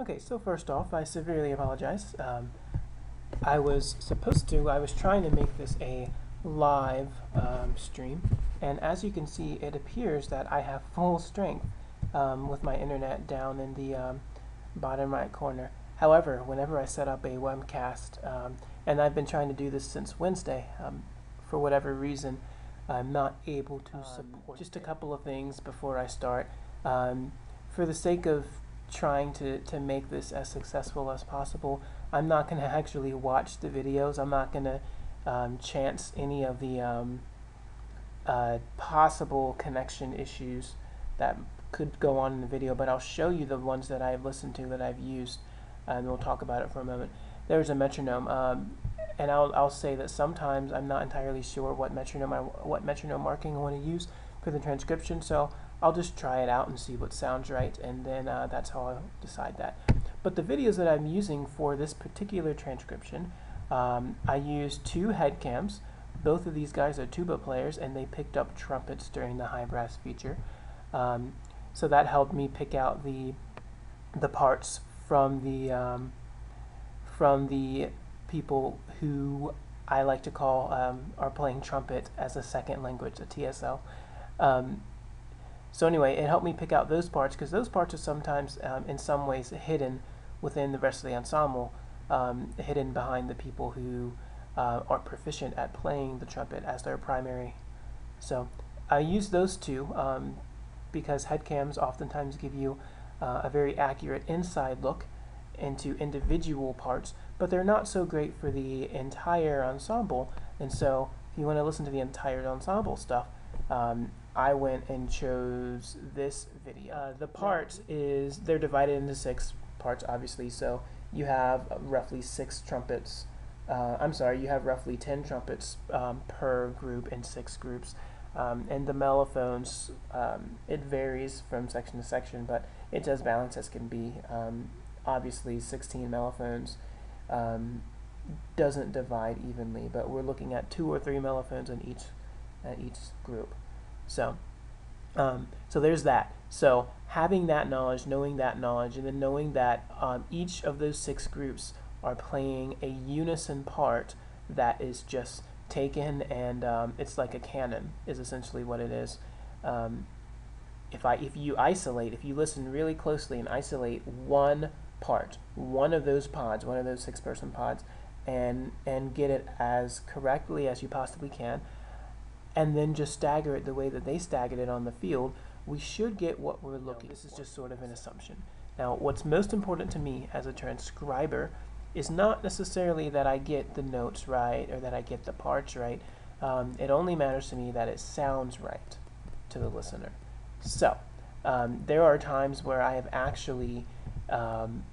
Okay, so first off, I severely apologize. I was trying to make this a live stream, and as you can see, it appears that I have full strength with my internet down in the bottom right corner. However, whenever I set up a webcast, and I've been trying to do this since Wednesday, for whatever reason, I'm not able to support. Just a couple of things before I start. For the sake of trying to make this as successful as possible, I'm not going to actually watch the videos. I'm not going to chance any of the possible connection issues that could go on in the video, but I'll show you the ones that I've listened to, that I've used, and we'll talk about it for a moment. There's a metronome, and I'll say that sometimes I'm not entirely sure what metronome marking I want to use for the transcription, so I'll just try it out and see what sounds right, and then that's how I'll decide that. But the videos that I'm using for this particular transcription, I used two head cams. Both of these guys are tuba players, and they picked up trumpets during the high brass feature. So that helped me pick out the parts from the people who I like to call are playing trumpet as a second language, a TSL. So anyway, it helped me pick out those parts, because those parts are sometimes, in some ways, hidden within the rest of the ensemble, hidden behind the people who are proficient at playing the trumpet as their primary. So I use those two because headcams oftentimes give you a very accurate inside look into individual parts, but they're not so great for the entire ensemble. And so if you want to listen to the entire ensemble stuff, I went and chose this video. The parts they're divided into 6 parts, obviously, so you have roughly 6 trumpets. You have roughly 10 trumpets per group in 6 groups. And the mellophones, it varies from section to section, but it's as balanced as can be. Obviously, 16 mellophones doesn't divide evenly, but we're looking at 2 or 3 mellophones in each group. So there's that. So having that knowledge, knowing that knowledge, and then knowing that each of those 6 groups are playing a unison part that is just taken, and it's like a canon is essentially what it is. If you listen really closely and isolate one part, one of those pods, one of those 6-person pods, and get it as correctly as you possibly can, and then just stagger it the way that they staggered it on the field, we should get what we're looking for. This is just sort of an assumption. Now, what's most important to me as a transcriber is not necessarily that I get the notes right or that I get the parts right. It only matters to me that it sounds right to the listener. So there are times where I have actually done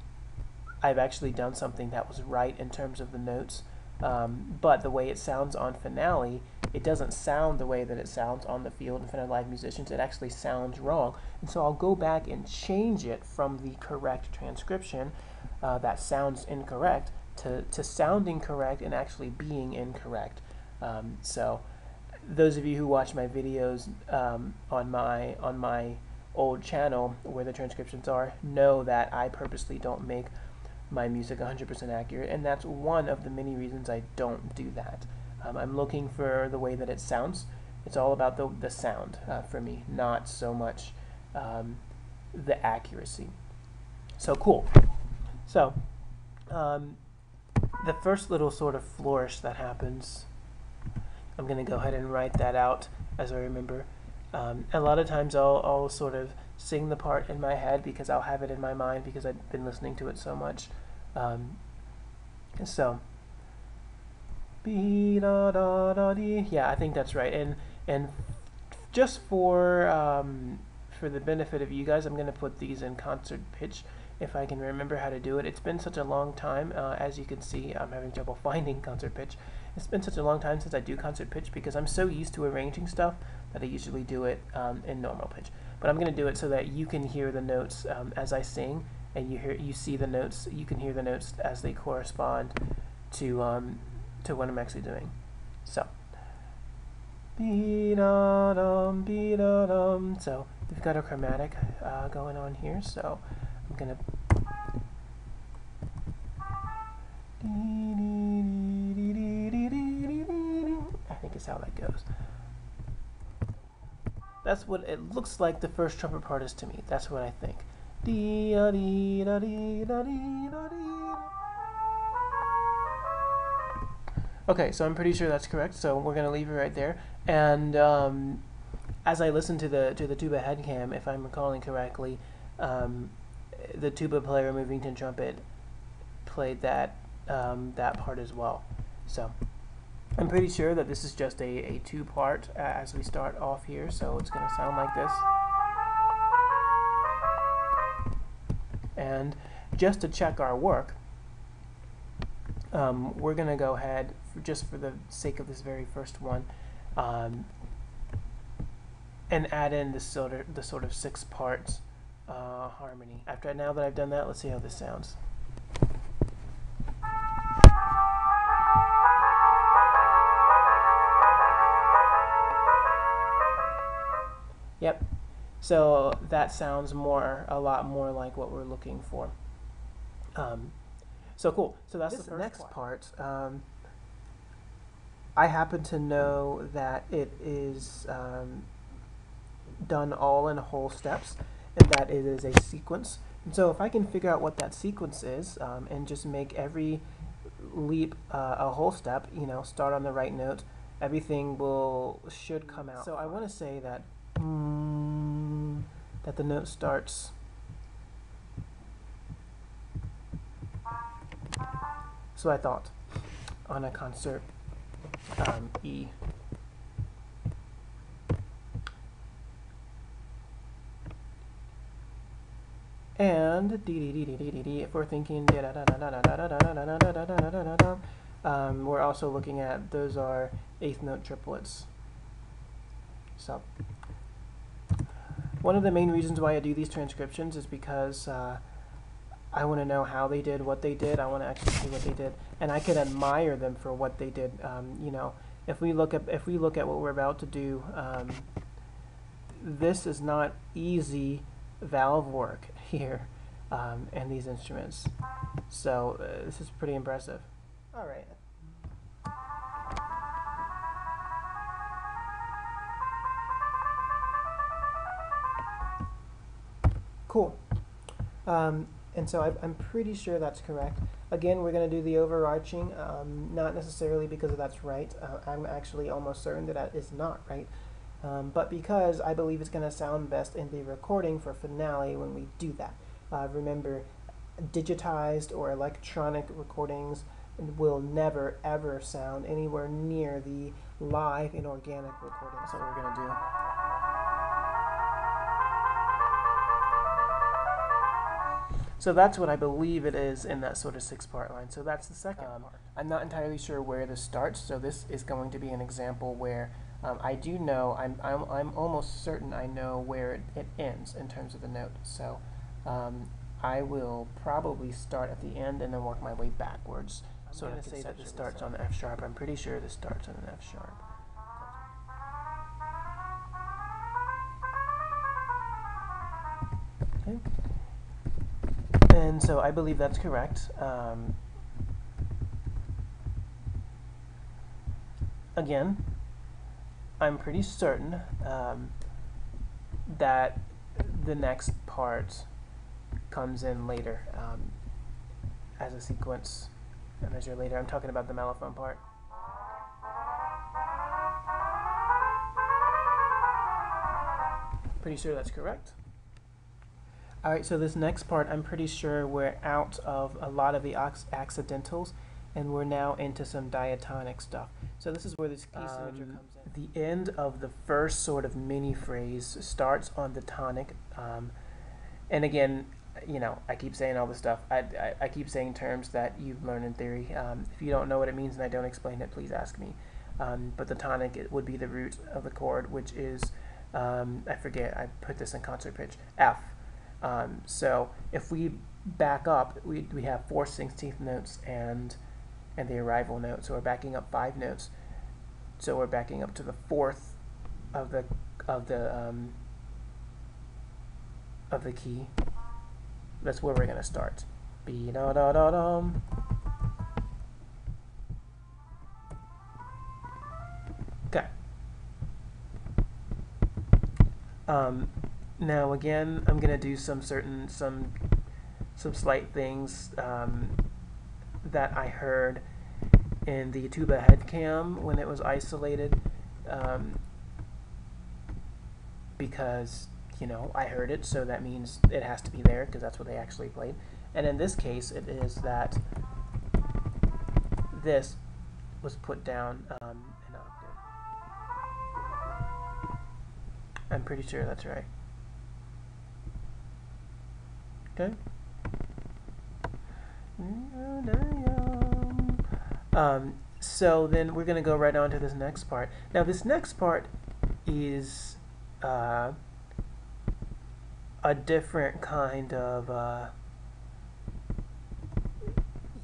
something that was right in terms of the notes, but the way it sounds on finale, it doesn't sound the way that it sounds on the field in front of live musicians. It actually sounds wrong, and so I'll go back and change it from the correct transcription that sounds incorrect to sounding correct and actually being incorrect. So those of you who watch my videos on my old channel where the transcriptions are know that I purposely don't make my music 100% accurate, and that's one of the many reasons I don't do that. I'm looking for the way that it sounds. It's all about the sound for me, not so much the accuracy. So cool. So the first little sort of flourish that happens, I'm going to go ahead and write that out as I remember. A lot of times I'll sort of sing the part in my head because I'll have it in my mind because I've been listening to it so much. So yeah, I think that's right. And just for the benefit of you guys, I'm going to put these in concert pitch if I can remember how to do it. It's been such a long time. As you can see, I'm having trouble finding concert pitch. It's been such a long time since I do concert pitch because I'm so used to arranging stuff that I usually do it in normal pitch. But I'm going to do it so that you can hear the notes as I sing, and you see the notes. You can hear the notes as they correspond to what I'm actually doing. So, so we've got a chromatic going on here. So I'm gonna I think is how that goes. That's what it looks like the first trumpet part is to me. That's what I think. Okay, so I'm pretty sure that's correct. So we're gonna leave it right there. And as I listen to the tuba head cam, if I'm recalling correctly, the tuba player moving trumpet played that that part as well. So I'm pretty sure that this is just a two-part as we start off here. So it's going to sound like this. And just to check our work, we're going to go ahead, just for the sake of this very first one, and add in the sort of 6 parts harmony. Now that I've done that, let's see how this sounds. Yep. So that sounds a lot more like what we're looking for. So cool. So that's the next part. I happen to know that it is done all in whole steps, and that it is a sequence. And so if I can figure out what that sequence is, and just make every leap a whole step, start on the right note, everything should come out. So I want to say that that the note starts so I thought on a concert E. And if we're thinking we're also looking at those are 8th note triplets. So one of the main reasons why I do these transcriptions is because I want to know how they did what they did. I want to actually see what they did, and I can admire them for what they did. If we look at what we're about to do, this is not easy valve work here, and these instruments. So this is pretty impressive. All right. Cool. And so I'm pretty sure that's correct. Again, we're going to do the overarching, not necessarily because that's right. I'm actually almost certain that is not right. But because I believe it's going to sound best in the recording for finale when we do that. Remember, digitized or electronic recordings will never ever sound anywhere near the live and organic recording. That's what we're going to do. So that's what I believe it is in that sort of 6-part line. So that's the second part. I'm not entirely sure where this starts, so this is going to be an example where I do know, I'm almost certain I know where it ends in terms of the note. So I will probably start at the end and then work my way backwards. So I'm going to say that this starts on the F sharp. I'm pretty sure this starts on an F sharp. Okay. And so I believe that's correct. Again, I'm pretty certain that the next part comes in later as a sequence, a measure later. I'm talking about the mellophone part. Pretty sure that's correct. Alright, so this next part, I'm pretty sure we're out of a lot of the accidentals, and we're now into some diatonic stuff. So this is where this key signature comes in. The end of the first sort of mini phrase starts on the tonic, and again, I keep saying all this stuff. I keep saying terms that you've learned in theory. If you don't know what it means and I don't explain it, please ask me. But the tonic, it would be the root of the chord, which is, I forget, I put this in concert pitch, F. So if we back up, we have 4 16th notes and the arrival note. So we're backing up 5 notes. So we're backing up to the 4th of the key. That's where we're gonna start. B da da da dum. Now again, I'm gonna do some slight things that I heard in the tuba head cam when it was isolated, because I heard it, so that means it has to be there because that's what they actually played. And in this case, it is that this was put down an octave. I'm pretty sure that's right. Okay. So then we're going to go right on to this next part. Now this next part is a different kind of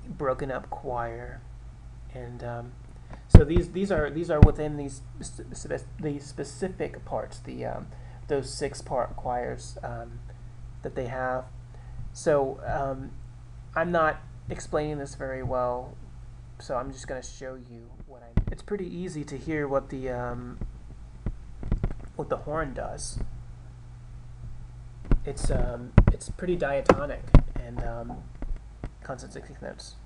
broken up choir, and so these are within these the specific parts, those 6-part choirs that they have. So I'm not explaining this very well, so I'm just going to show you what I mean. It's pretty easy to hear what the horn does. It's pretty diatonic and constant 16th notes.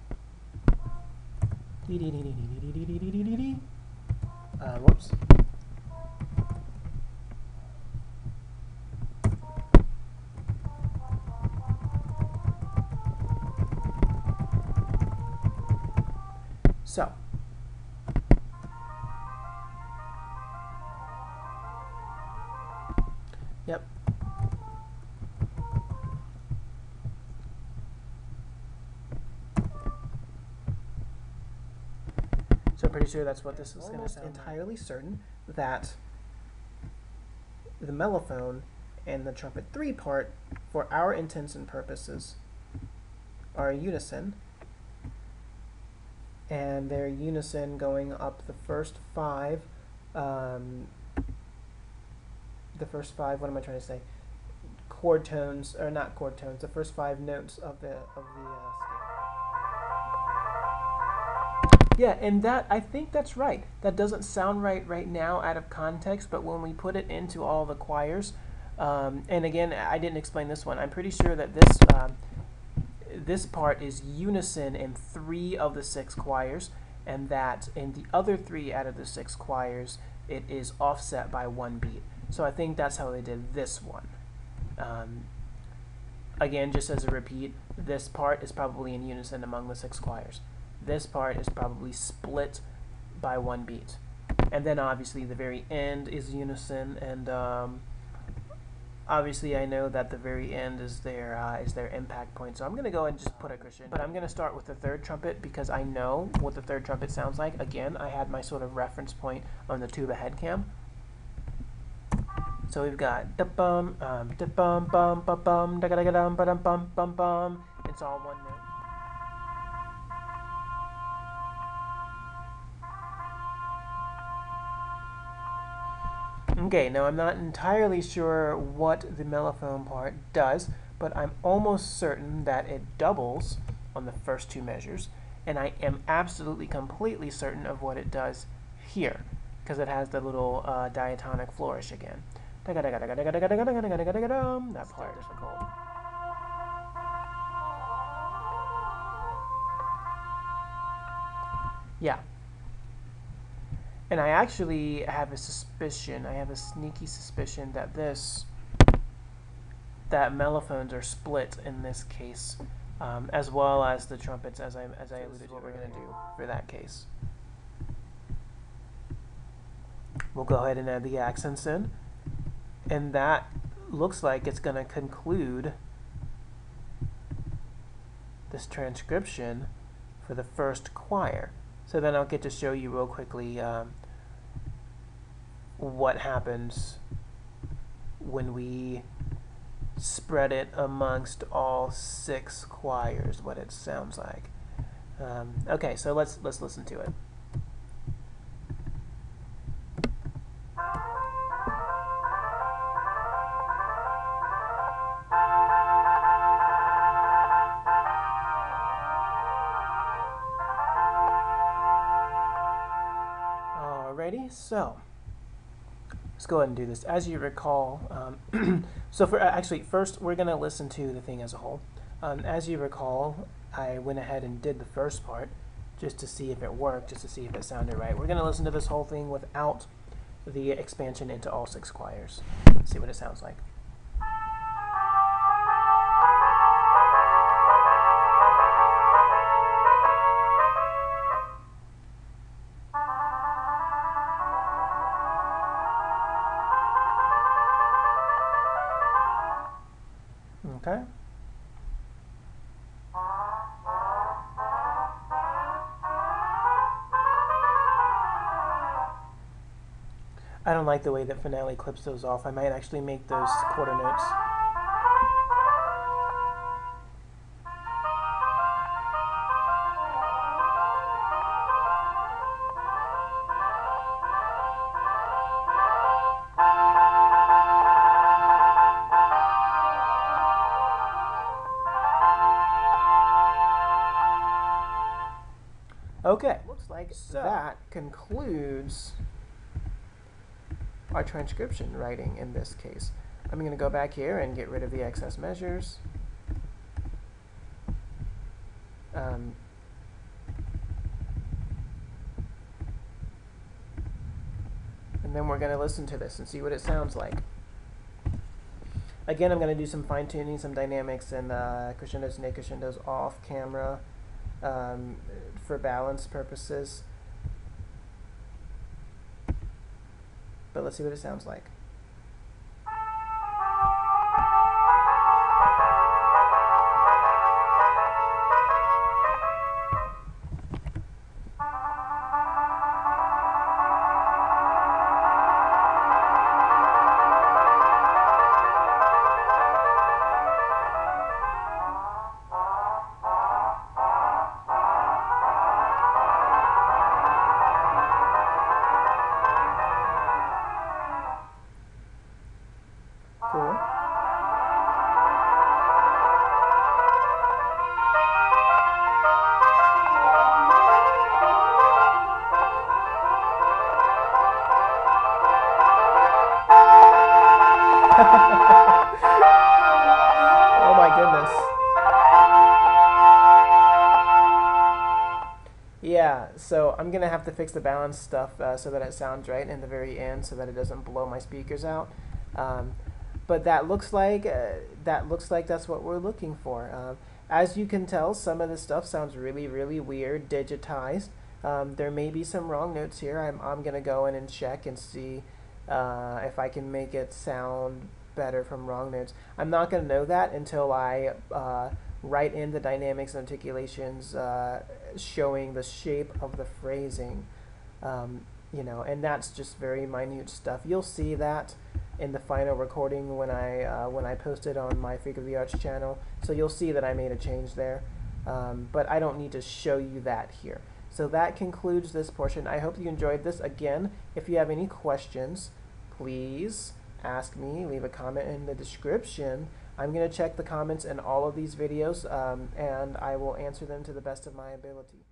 Whoops. So, yep. So I'm pretty sure that's what this is going to sound like. Entirely certain that the mellophone and the trumpet 3 part, for our intents and purposes, are unison. And they're unison going up the first 5, what am I trying to say? Chord tones, or not chord tones, the first 5 notes of the scale. Yeah, and I think that's right. That doesn't sound right now out of context, but when we put it into all the choirs, and again, I didn't explain this one. I'm pretty sure that this part is unison in 3 of the 6 choirs, and that in the other 3 out of the 6 choirs, it is offset by 1 beat. So I think that's how they did this one. Again, just as a repeat, this part is probably in unison among the 6 choirs. This part is probably split by 1 beat. And then obviously the very end is unison, and obviously I know that the very end is their impact point. So I'm going to go ahead and just put a cushion. But I'm going to start with the 3rd trumpet because I know what the 3rd trumpet sounds like. Again, I had my sort of reference point on the tuba head cam. So we've got da bum da bum bum ba bum da ga da dum ba dum bum bum bum. It's all one note. Okay, now I'm not entirely sure what the mellophone part does, but I'm almost certain that it doubles on the first 2 measures, and I am absolutely completely certain of what it does here, because it has the little diatonic flourish again. That part is difficult. Yeah. And I actually have a suspicion, I have a sneaky suspicion that mellophones are split in this case, as well as the trumpets, as I alluded to what we're going to do for that case. We'll go ahead and add the accents in, and that looks like it's going to conclude this transcription for the first choir. So then I'll get to show you real quickly what happens when we spread it amongst all 6 choirs, what it sounds like. Okay, so let's listen to it. Alrighty, so Let's go ahead and do this. As you recall, so for actually first we're going to listen to the thing as a whole. As you recall, I went ahead and did the first part just to see if it worked, just to see if it sounded right. We're going to listen to this whole thing without the expansion into all 6 choirs. See what it sounds like. Okay. I don't like the way that finale clips those off. I might actually make those quarter notes. Okay, looks like that concludes our transcription writing in this case. I'm going to go back here and get rid of the excess measures. And then we're going to listen to this and see what it sounds like. Again, I'm going to do some fine-tuning, some dynamics, and crescendos and decrescendos off camera for balance purposes. But let's see what it sounds like. Cool. Oh my goodness. Yeah, so I'm gonna have to fix the balance stuff so that it sounds right in the very end, so that it doesn't blow my speakers out. But that looks like that's what we're looking for. As you can tell, some of this stuff sounds really, really weird, digitized. There may be some wrong notes here. I'm gonna go in and check and see if I can make it sound better from wrong notes. I'm not gonna know that until I write in the dynamics and articulations showing the shape of the phrasing. You know, and that's just very minute stuff. You'll see that in the final recording when I post it on my Freak of the Arts channel. So you'll see that I made a change there, but I don't need to show you that here. So that concludes this portion. I hope you enjoyed this. Again, if you have any questions, please ask me, leave a comment in the description. I'm going to check the comments in all of these videos, and I will answer them to the best of my ability.